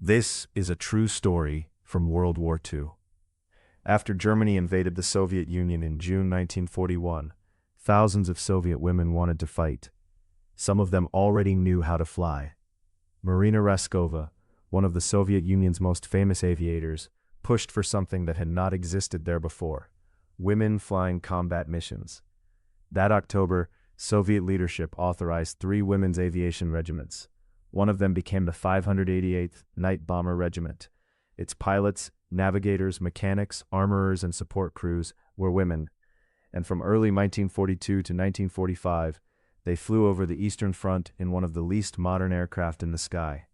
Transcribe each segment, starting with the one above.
This is a true story from World War II. After Germany invaded the Soviet Union in June 1941, thousands of Soviet women wanted to fight. Some of them already knew how to fly. Marina Raskova, one of the Soviet Union's most famous aviators, pushed for something that had not existed there before: women flying combat missions. That October, Soviet leadership authorized 3 women's aviation regiments. One of them became the 588th Night Bomber Regiment. Its pilots, navigators, mechanics, armorers, and support crews were women, and from early 1942 to 1945, they flew over the Eastern Front in one of the least modern aircraft in the sky.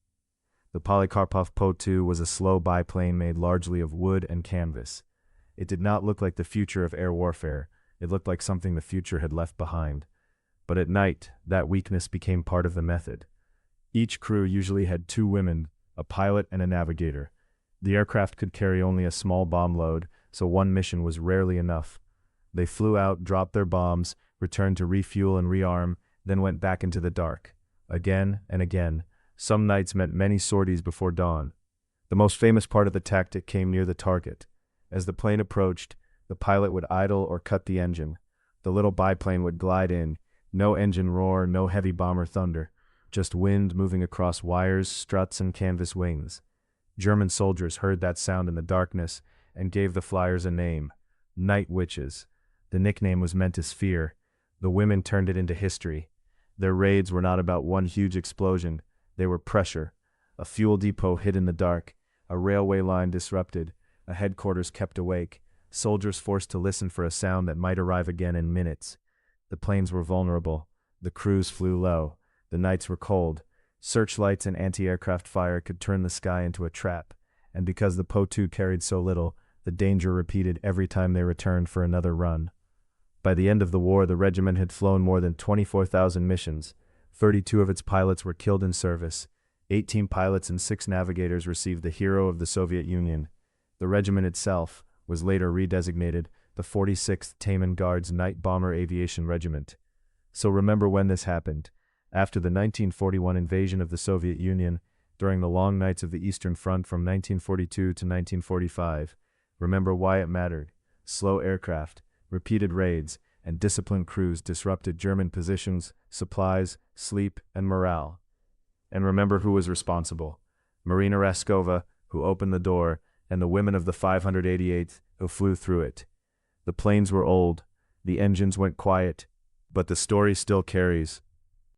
The Polikarpov Po-2 was a slow biplane made largely of wood and canvas. It did not look like the future of air warfare. It looked like something the future had left behind. But at night, that weakness became part of the method. Each crew usually had 2 women, a pilot and a navigator. The aircraft could carry only a small bomb load, so one mission was rarely enough. They flew out, dropped their bombs, returned to refuel and rearm, then went back into the dark. Again and again. Some nights meant many sorties before dawn. The most famous part of the tactic came near the target. As the plane approached, the pilot would idle or cut the engine. The little biplane would glide in. No engine roar, no heavy bomber thunder. Just wind moving across wires, struts, and canvas wings. German soldiers heard that sound in the darkness and gave the flyers a name: Night Witches. The nickname was meant as fear. The women turned it into history. Their raids were not about one huge explosion. They were pressure. A fuel depot hid in the dark, a railway line disrupted, a headquarters kept awake, soldiers forced to listen for a sound that might arrive again in minutes. The planes were vulnerable. The crews flew low. The nights were cold. Searchlights and anti-aircraft fire could turn the sky into a trap, and because the Po-2 carried so little, the danger repeated every time they returned for another run. By the end of the war, the regiment had flown more than 24,000 missions. 32 of its pilots were killed in service. 18 pilots and 6 navigators received the Hero of the Soviet Union. The regiment itself was later redesignated the 46th Taman Guards Night Bomber Aviation Regiment. So remember when this happened. After the 1941 invasion of the Soviet Union, during the long nights of the Eastern Front from 1942 to 1945, remember why it mattered. Slow aircraft, repeated raids, and disciplined crews disrupted German positions, supplies, sleep, and morale. And remember who was responsible: Marina Raskova, who opened the door, and the women of the 588th, who flew through it. The planes were old, the engines went quiet, but the story still carries.